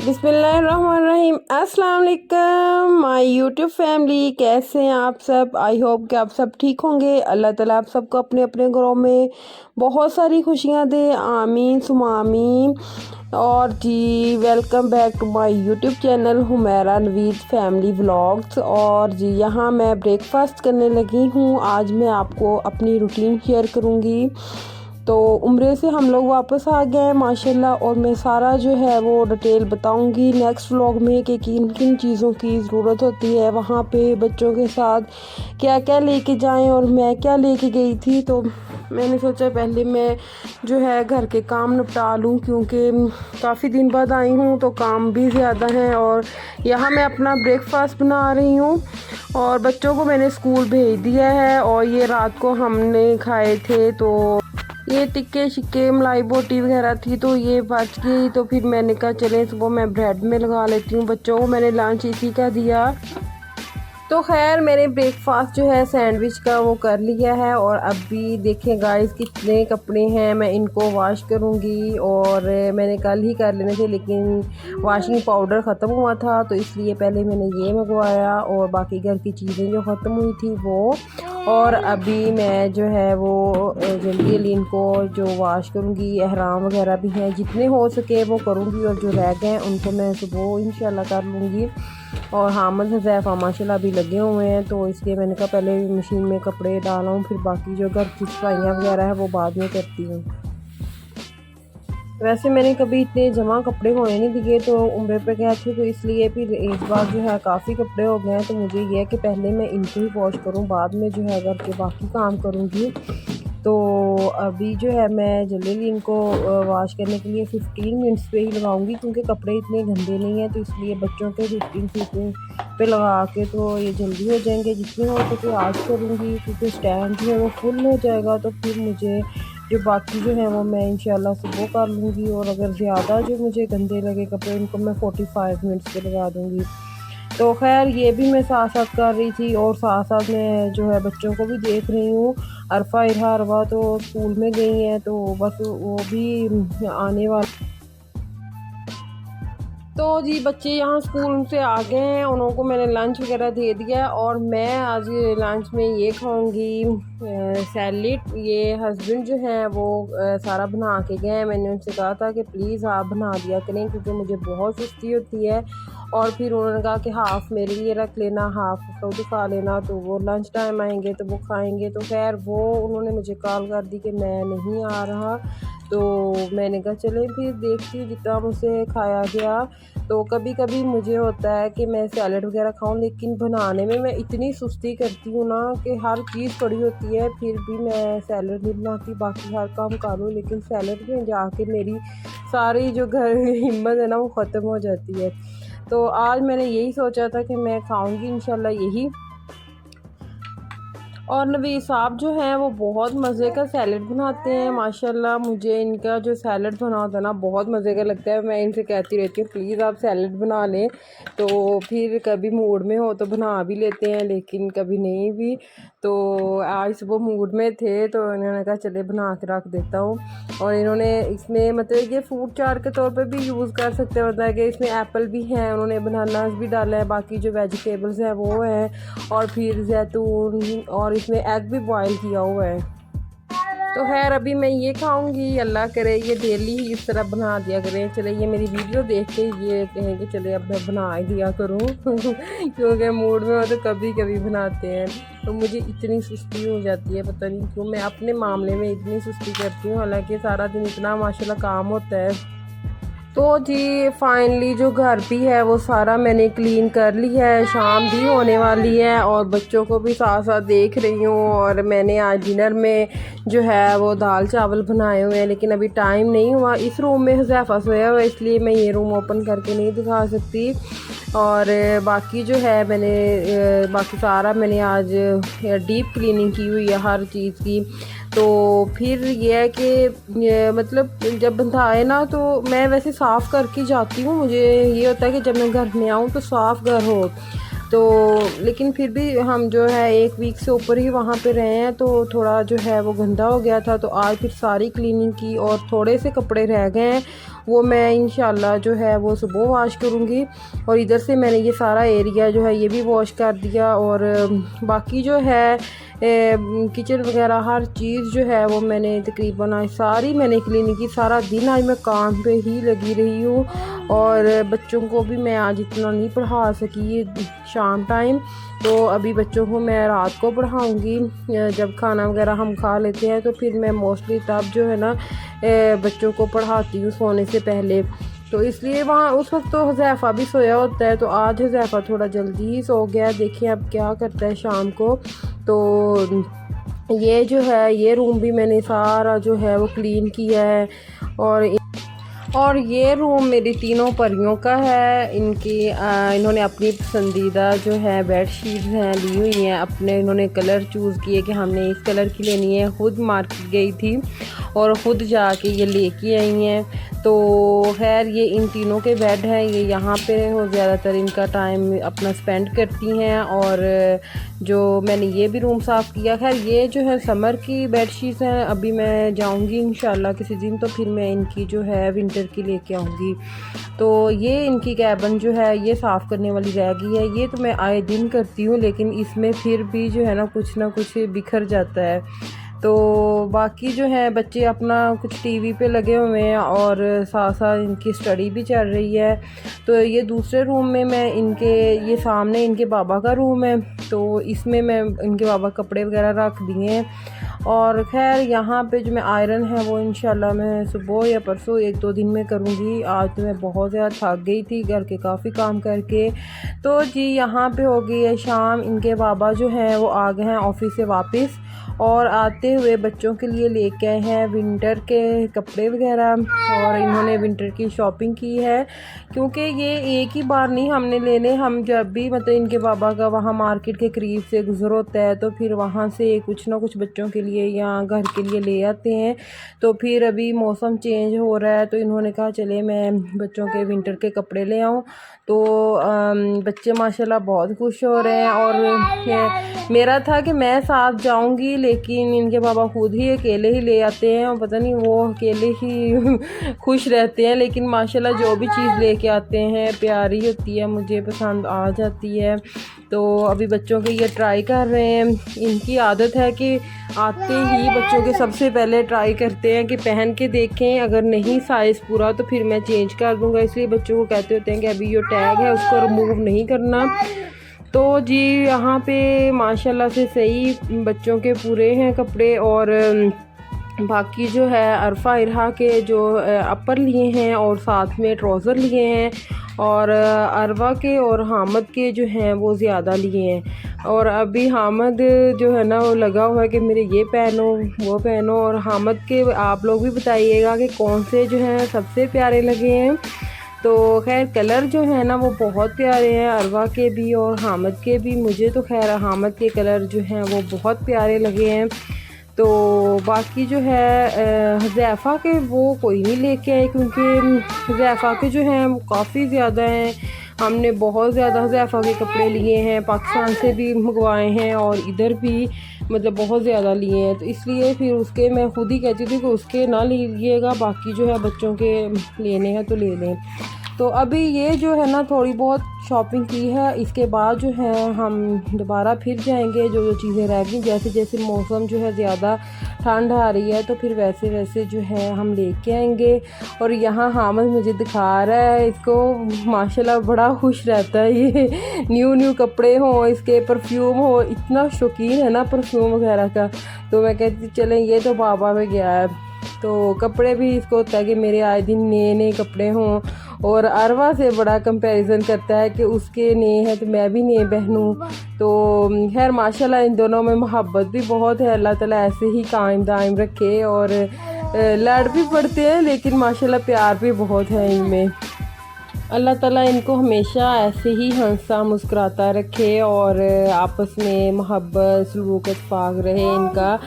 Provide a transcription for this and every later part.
बिस्मिल्लाहिर्रहमानिर्रहीम। अस्सलाम वालेकुम माय यूट्यूब फैमिली, कैसे हैं आप सब। आई होप कि आप सब ठीक होंगे। अल्लाह ताला आप सबको अपने अपने घरों में बहुत सारी खुशियां दे, आमीन सुमा आमीन। और जी welcome back to my YouTube channel Humaira Naveed family vlogs. और जी यहाँ मैं ब्रेकफास्ट करने लगी हूँ। आज मैं आपको अपनी रूटीन शेयर करूँगी। तो उम्रे से हम लोग वापस आ गए हैं माशाल्लाह, और मैं सारा जो है वो डिटेल बताऊंगी नेक्स्ट व्लॉग में कि किन किन चीज़ों की ज़रूरत होती है वहाँ पे बच्चों के साथ, क्या क्या लेके जाएं और मैं क्या लेके गई थी। तो मैंने सोचा पहले मैं जो है घर के काम निपटा लूँ, क्योंकि काफ़ी दिन बाद आई हूँ तो काम भी ज़्यादा है। और यहाँ मैं अपना ब्रेकफास्ट बना रही हूँ और बच्चों को मैंने स्कूल भेज दिया है। और ये रात को हमने खाए थे, तो ये टिक्के शिक्के मलाई बोटी वगैरह थी, तो ये बच गई। तो फिर मैंने कहा चले सुबह मैं ब्रेड में लगा लेती हूँ। बच्चों को मैंने लंच इसी का दिया। तो खैर मैंने ब्रेकफास्ट जो है सैंडविच का वो कर लिया है। और अभी देखें गाइस कितने कपड़े हैं, मैं इनको वॉश करूँगी। और मैंने कल ही कर लेने थे, लेकिन वॉशिंग पाउडर ख़त्म हुआ था, तो इसलिए पहले मैंने ये मंगवाया और बाकी घर की चीज़ें जो ख़त्म हुई थी वो। और अभी मैं जो है वो जल्दी जल्दी इनको जो वॉश करूँगी। अहराम वगैरह भी हैं, जितने हो सके वो करूँगी, और जो रह गए उनको मैं सुबह इंशाल्लाह कर लूँगी। और हामद हुज़ैफ़ा माशाल्लाह अभी लगे हुए हैं, तो इसलिए मैंने कहा पहले मशीन में कपड़े डालूँ, फिर बाकी जो घर की सफाइयाँ वगैरह है वो बाद में करती हूँ। वैसे मैंने कभी इतने जमा कपड़े होने नहीं दिए, तो उम्रे पे गए थे, तो इसलिए फिर इस बार जो है काफ़ी कपड़े हो गए हैं। तो मुझे ये है कि पहले मैं इनको ही वॉश करूँ, बाद में जो है घर के बाकी काम करूँगी। तो अभी जो है मैं जल्दी इनको वॉश करने के लिए 15 मिनट्स पे ही लगाऊंगी, क्योंकि कपड़े इतने गंदे नहीं हैं। तो इसलिए बच्चों के 15 पे लगा के तो ये जल्दी हो जाएंगे। जितने हो सके आज करूँगी, क्योंकि स्टैंड जो है वो फुल हो जाएगा। तो फिर मुझे जो बाकी जो है वो मैं इंशाल्लाह सुबह कर लूँगी। और अगर ज़्यादा जो मुझे गंदे लगे कपड़े, उनको मैं 45 मिनट्स पे लगा दूँगी। तो खैर ये भी मैं साथ साथ कर रही थी, और साथ साथ मैं जो है बच्चों को भी देख रही हूँ। अरफा इरहा अरवा तो स्कूल में गई हैं, तो बस वो भी आने वाले। तो जी बच्चे यहाँ स्कूल से आ गए हैं, उनको मैंने लंच वगैरह दे दिया। और मैं आज लंच में ये खाऊंगी सैलेड। ये हस्बैंड जो है वो सारा बना के गए हैं। मैंने उनसे कहा था कि प्लीज़ आप बना दिया करें, क्योंकि मुझे बहुत सुस्ती होती है। और फिर उन्होंने कहा कि हाफ़ मेरे लिए रख लेना, हाफ़ खुद खा लेना, तो वो लंच टाइम आएंगे तो वो खाएंगे। तो खैर वो उन्होंने मुझे कॉल कर दी कि मैं नहीं आ रहा। तो मैंने कहा चले फिर देखती हूँ जितना मुझसे खाया गया। तो कभी कभी मुझे होता है कि मैं सैलड वगैरह खाऊं, लेकिन बनाने में मैं इतनी सुस्ती करती हूँ ना कि हर चीज़ पड़ी होती है, फिर भी मैं सैलड नहीं बनाती। बाकी हर काम कर लूँ, लेकिन सैलड में जाके मेरी सारी जो घर हिम्मत है ना वो ख़त्म हो जाती है। तो आज मैंने यही सोचा था कि मैं खाऊंगी इंशाल्लाह यही। और नवीद साहब जो हैं वो बहुत मज़े का सैलड बनाते हैं माशाल्लाह। मुझे इनका जो सैलड बना होता है ना बहुत मज़े का लगता है। मैं इनसे कहती रहती हूँ प्लीज़ आप सैलड बना लें, तो फिर कभी मूड में हो तो बना भी लेते हैं, लेकिन कभी नहीं भी। तो आज सुबह मूड में थे, तो इन्होंने कहा चले बना के रख देता हूँ। और इन्होंने इसमें मतलब ये फ्रूट चाट के तौर पर भी यूज़ कर सकते हैं, मतलब कि इसमें एप्पल भी हैं, उन्होंने बनाना भी डाला है, बाकी जो वेजिटेबल्स हैं वो हैं, और फिर जैतून, और इसमें एग भी बॉईल किया हुआ है। तो खैर अभी मैं ये खाऊंगी, अल्लाह करे ये डेली ही इस तरह बना दिया करें। चले ये मेरी वीडियो देख के ये कहें कि चले अब मैं बना ही दिया करूँ क्योंकि मूड में हो तो कभी कभी बनाते हैं। तो मुझे इतनी सुस्ती हो जाती है, पता नहीं क्यों मैं अपने मामले में इतनी सुस्ती करती हूँ, हालांकि सारा दिन इतना माशाल्लाह काम होता है। तो जी फाइनली जो घर भी है वो सारा मैंने क्लीन कर लिया है, शाम भी होने वाली है, और बच्चों को भी साथ साथ देख रही हूँ। और मैंने आज डिनर में जो है वो दाल चावल बनाए हुए हैं, लेकिन अभी टाइम नहीं हुआ। इस रूम में हुज़ैफ़ा सोया हुआ है, इसलिए मैं ये रूम ओपन करके नहीं दिखा सकती। और बाकी जो है मैंने बाकी सारा मैंने आज डीप क्लीनिंग की हुई है हर चीज़ की। तो फिर ये है कि मतलब जब बंदा आए ना तो मैं वैसे साफ़ करके जाती हूँ। मुझे ये होता है कि जब मैं घर में आऊँ तो साफ़ घर हो। तो लेकिन फिर भी हम जो है 1 वीक से ऊपर ही वहाँ पे रहे हैं, तो थोड़ा जो है वो गंदा हो गया था। तो आज फिर सारी क्लीनिंग की और थोड़े से कपड़े रह गए हैं, वो मैं इंशाल्लाह जो है वो सुबह वॉश करूँगी। और इधर से मैंने ये सारा एरिया जो है ये भी वॉश कर दिया। और बाकी जो है किचन वगैरह हर चीज़ जो है वो मैंने तकरीबन आज सारी मैंने क्लीनिंग की। सारा दिन आज मैं काम पे ही लगी रही हूँ। और बच्चों को भी मैं आज इतना नहीं पढ़ा सकी शाम टाइम, तो अभी बच्चों को मैं रात को पढ़ाऊँगी। जब खाना वगैरह हम खा लेते हैं तो फिर मैं मोस्टली तब जो है ना बच्चों को पढ़ाती हूँ सोने से पहले। तो इसलिए वहाँ उस वक्त तो हुज़ैफ़ा भी सोया होता है, तो आज हुज़ैफ़ा थोड़ा जल्दी ही सो गया। देखिए अब क्या करता है शाम को। तो ये जो है ये रूम भी मैंने सारा जो है वो क्लीन किया है। और ये रूम मेरी तीनों परियों का है। इन्होंने अपनी पसंदीदा जो है बेडशीट्स हैं ली हुई हैं, अपने इन्होंने कलर चूज़ किए कि हमने इस कलर की लेनी है। ख़ुद मार्केट गई थी और ख़ुद जाके ये लेके आई हैं। तो खैर ये इन तीनों के बेड हैं, ये यहाँ पे वो ज़्यादातर इनका टाइम अपना स्पेंड करती हैं। और जो मैंने ये भी रूम साफ़ किया। खैर ये जो है समर की बेडशीट्स हैं, अभी मैं जाऊँगी इंशाल्लाह किसी दिन तो फिर मैं इनकी जो है विंटर की लेके आऊँगी। तो ये इनकी कैबिन जो है ये साफ़ करने वाली रह गई है। ये तो मैं आए दिन करती हूँ, लेकिन इसमें फिर भी जो है ना कुछ बिखर जाता है। तो बाकी जो है बच्चे अपना कुछ टीवी पे लगे हुए हैं और साथ साथ इनकी स्टडी भी चल रही है। तो ये दूसरे रूम में मैं ये सामने इनके बाबा का रूम है, तो इसमें मैं इनके बाबा कपड़े वगैरह रख दिए हैं। और ख़ैर यहाँ पे जो मैं आयरन है वो इंशाल्लाह मैं सुबह या परसों 1-2 दिन में करूँगी। आज तो मैं बहुत ज़्यादा थक गई थी घर के काफ़ी काम करके। तो जी यहाँ पे हो गई है शाम। इनके बाबा जो हैं वो आ गए हैं ऑफ़िस से वापस, और आते हुए बच्चों के लिए लेके आए हैं विंटर के कपड़े वगैरह। और इन्होंने विंटर की शॉपिंग की है, क्योंकि ये एक ही बार नहीं हमने लेने, हम जब भी मतलब इनके बाबा का वहाँ मार्केट के करीब से गुज़र होता है तो फिर वहाँ से कुछ ना कुछ बच्चों के लिए या घर के लिए ले आते हैं। तो फिर अभी मौसम चेंज हो रहा है तो इन्होंने कहा चले मैं बच्चों के विंटर के कपड़े ले आऊँ। तो बच्चे माशाल्लाह बहुत खुश हो रहे हैं। और मेरा था कि मैं साथ जाऊंगी, लेकिन इनके बाबा खुद ही अकेले ही ले आते हैं और पता नहीं वो अकेले ही खुश रहते हैं। लेकिन माशाल्लाह जो भी चीज़ लेके आते हैं प्यारी होती है, मुझे पसंद आ जाती है। तो अभी बच्चों के ये ट्राई कर रहे हैं। इनकी आदत है कि आते ही बच्चों के सबसे पहले ट्राई करते हैं कि पहन के देखें, अगर नहीं साइज़ पूरा तो फिर मैं चेंज कर दूंगा। इसलिए बच्चों को कहते होते हैं कि अभी जो टैग है उसको रिमूव नहीं करना। तो जी यहाँ पे माशाल्लाह से सही बच्चों के पूरे हैं कपड़े। और बाकी जो है अरफा इरहा के जो अपर लिए हैं और साथ में ट्राउज़र लिए हैं, और अरवा के और हामद के जो हैं वो ज़्यादा लिए हैं। और अभी हामद जो है ना वो लगा हुआ है कि मेरे ये पहनो वो पहनो। और हामद के आप लोग भी बताइएगा कि कौन से जो हैं सबसे प्यारे लगे हैं। तो खैर कलर जो है ना वो बहुत प्यारे हैं, अरवा के भी और हामद के भी। मुझे तो खैर हामद के कलर जो हैं वो बहुत प्यारे लगे हैं। तो बाकी जो है हुज़ैफ़ा के वो कोई नहीं लेके आए, क्योंकि हुज़ैफ़ा के जो हैं वो काफ़ी ज़्यादा हैं। हमने बहुत ज़्यादा हुज़ैफ़ा के कपड़े लिए हैं, पाकिस्तान से भी मंगवाए हैं और इधर भी मतलब बहुत ज़्यादा लिए हैं। तो इसलिए फिर उसके मैं खुद ही कहती थी कि उसके ना लीजिएगा, बाकी जो है बच्चों के लेने हैं तो ले लें। तो अभी ये जो है ना थोड़ी बहुत शॉपिंग की है, इसके बाद जो है हम दोबारा फिर जाएंगे जो चीज़ें रह गई। जैसे जैसे मौसम जो है ज़्यादा ठंड आ रही है तो फिर वैसे वैसे जो है हम लेके आएंगे। और यहाँ हामिद मुझे दिखा रहा है, इसको माशाल्लाह बड़ा खुश रहता है ये न्यू कपड़े हों, इसके परफ्यूम हो, इतना शौकीन है ना परफ्यूम वगैरह का। तो मैं कहती चलें ये तो बाबा में गया है, तो कपड़े भी इसको होता है कि मेरे आए दिन नए नए कपड़े हों। और अरवा से बड़ा कंपैरिजन करता है कि उसके नए हैं तो मैं भी नए पहनूं। तो खैर माशाल्लाह इन दोनों में मोहब्बत भी बहुत है। अल्लाह ताला ऐसे ही कायम दायम रखे। और लड़ भी पड़ते हैं लेकिन माशाल्लाह प्यार भी बहुत है इनमें। अल्लाह ताला इनको हमेशा ऐसे ही हंसता मुस्कुराता रखे और आपस में मोहब्बत सलूक इत्तेफाक रहे इनका।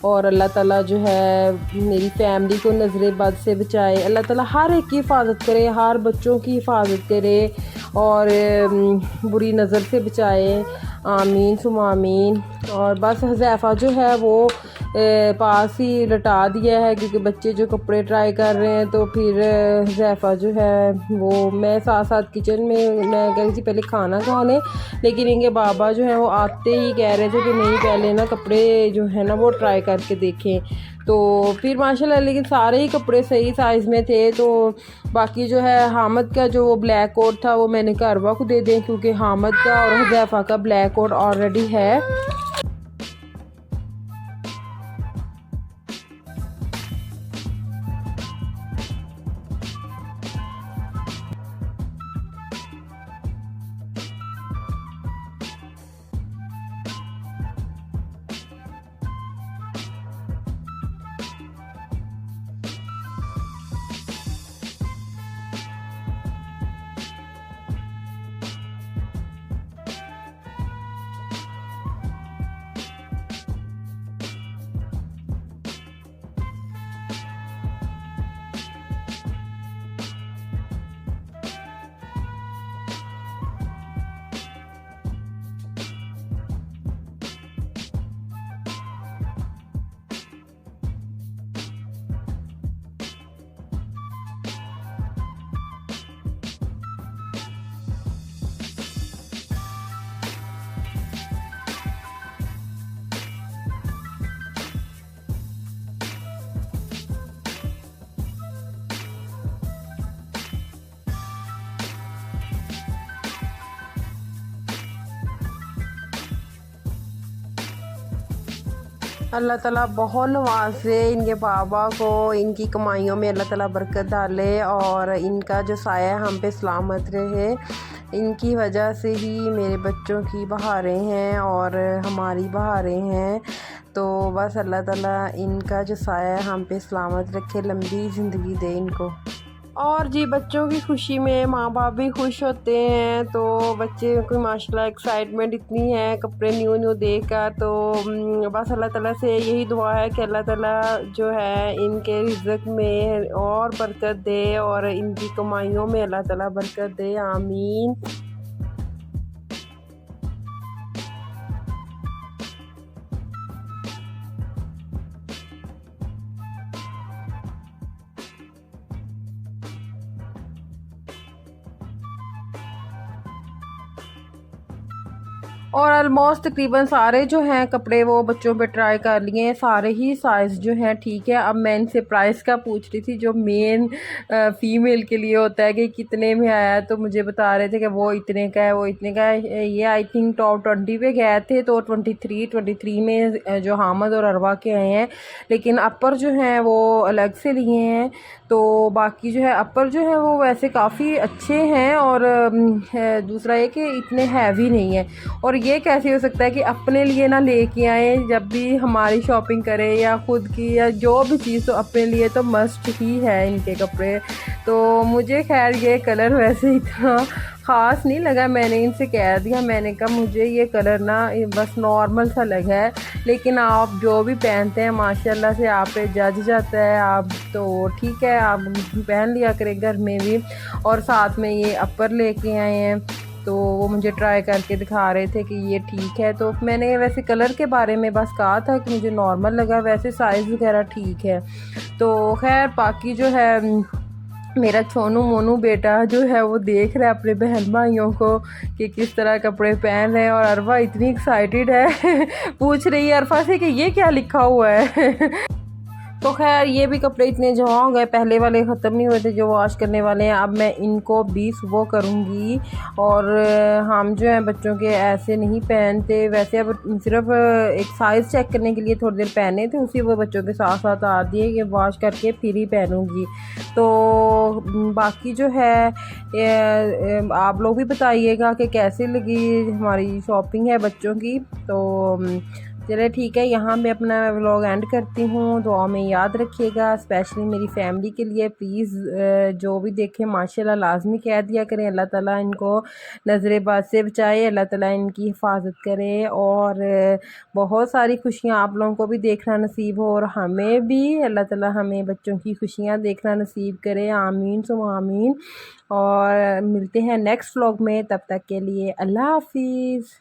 और अल्लाह ताला जो है मेरी फैमिली को नज़र बद से बचाए। अल्लाह ताला हर एक की हिफाजत करे, हर बच्चों की हिफाजत करे और बुरी नज़र से बचाए। आमीन सुमा आमीन। और बस हुज़ैफ़ा जो है वो पास ही लटा दिया है, क्योंकि बच्चे जो कपड़े ट्राई कर रहे हैं तो फिर हुज़ैफ़ा जो है वो, मैं साथ साथ किचन में मैं कह रही थी पहले खाना खा लें, लेकिन इनके बाबा जो हैं वो आते ही कह रहे थे कि नहीं पहले ना कपड़े जो है ना वो ट्राई करके देखें। तो फिर माशाल्लाह लेकिन सारे ही कपड़े सही साइज़ में थे। तो बाकी जो है हामद का जो ब्लैक कोट था वो मैंने अरवा को दे दें, क्योंकि हामद का और हुज़ैफ़ा का ब्लैक कोट ऑलरेडी है। अल्लाह ताला बहुत नवाज़े इनके बाबा को, इनकी कमाइयों में अल्लाह ताला बरकत डाले और इनका जो साया हम पे सलामत रहे। इनकी वजह से ही मेरे बच्चों की बहारें हैं और हमारी बहारें हैं। तो बस अल्लाह ताला इनका जो साया हम पे सलामत रखे, लंबी ज़िंदगी दे इनको। और जी बच्चों की खुशी में माँ बाप भी खुश होते हैं। तो बच्चे को माशाल्लाह एक्साइटमेंट इतनी है कपड़े न्यू न्यू देख कर। तो बस अल्लाह ताला से यही दुआ है कि अल्लाह ताला जो है इनके रिज़्क़ में और बरकत दे और इनकी कमाइयों में अल्लाह ताला बरकत दे। आमीन। और ऑलमोस्ट तकरीबन सारे जो हैं कपड़े वो बच्चों पे ट्राई कर लिए हैं, सारे ही साइज़ जो हैं ठीक है। अब मैं इनसे प्राइस का पूछ रही थी, जो मेन फ़ीमेल के लिए होता है कि कितने में आया है, तो मुझे बता रहे थे कि वो इतने का है, वो इतने का है। ये आई थिंक टॉप 20 पे गए थे, तो 23 में जो हामद और अरवा के आए हैं, लेकिन अपर जो हैं वो अलग से लिए हैं। तो बाकी जो है अपर जो है वो वैसे काफ़ी अच्छे हैं और दूसरा ये कि इतने हैवी नहीं है। और ये कैसे हो सकता है कि अपने लिए ना लेके आए, जब भी हमारी शॉपिंग करें या ख़ुद की या जो भी चीज़, तो अपने लिए तो मस्ट ही है इनके कपड़े। तो मुझे खैर ये कलर वैसे इतना ख़ास नहीं लगा, मैंने इनसे कह दिया, मैंने कहा मुझे ये कलर ना बस नॉर्मल सा लगा है, लेकिन आप जो भी पहनते हैं माशाल्लाह से आप पे जज जाता है। आप तो ठीक है, आप पहन लिया करें घर में भी। और साथ में ये अपर लेके आए हैं, तो वो मुझे ट्राई करके दिखा रहे थे कि ये ठीक है। तो मैंने वैसे कलर के बारे में बस कहा था कि मुझे नॉर्मल लगा, वैसे साइज़ वगैरह ठीक है। तो खैर बाकी जो है मेरा छोनू मोनू बेटा जो है वो देख रहा है अपने बहन भाइयों को कि किस तरह कपड़े पहन रहे हैं। और अरफा इतनी एक्साइटेड है पूछ रही है अरफा से कि ये क्या लिखा हुआ है तो खैर ये भी कपड़े इतने जमा हो गए, पहले वाले ख़त्म नहीं हुए थे जो वॉश करने वाले हैं। अब मैं इनको भी सुबह करूँगी। और हम जो हैं बच्चों के ऐसे नहीं पहनते, वैसे अब सिर्फ एक साइज़ चेक करने के लिए थोड़ी देर पहने थे, उसी वो बच्चों के साथ साथ आ दिए कि वॉश करके फिर ही पहनूँगी। तो बाकी जो है आप लोग भी बताइएगा कि कैसे लगी हमारी शॉपिंग है बच्चों की। तो चलिए ठीक है, यहाँ मैं अपना व्लॉग एंड करती हूँ। दुआ में याद रखिएगा, स्पेशली मेरी फैमिली के लिए प्लीज़ जो भी देखें माशाल्लाह लाजमी कह दिया करें। अल्लाह ताला इनको नज़र बद से बचाए, अल्लाह ताला इनकी हिफाजत करे और बहुत सारी खुशियाँ आप लोगों को भी देखना नसीब हो और हमें भी अल्लाह ताला हमें बच्चों की खुशियाँ देखना नसीब करे। आमीन सुम्मा आमीन। और मिलते हैं नेक्स्ट व्लॉग में, तब तक के लिए अल्लाह हाफिज़।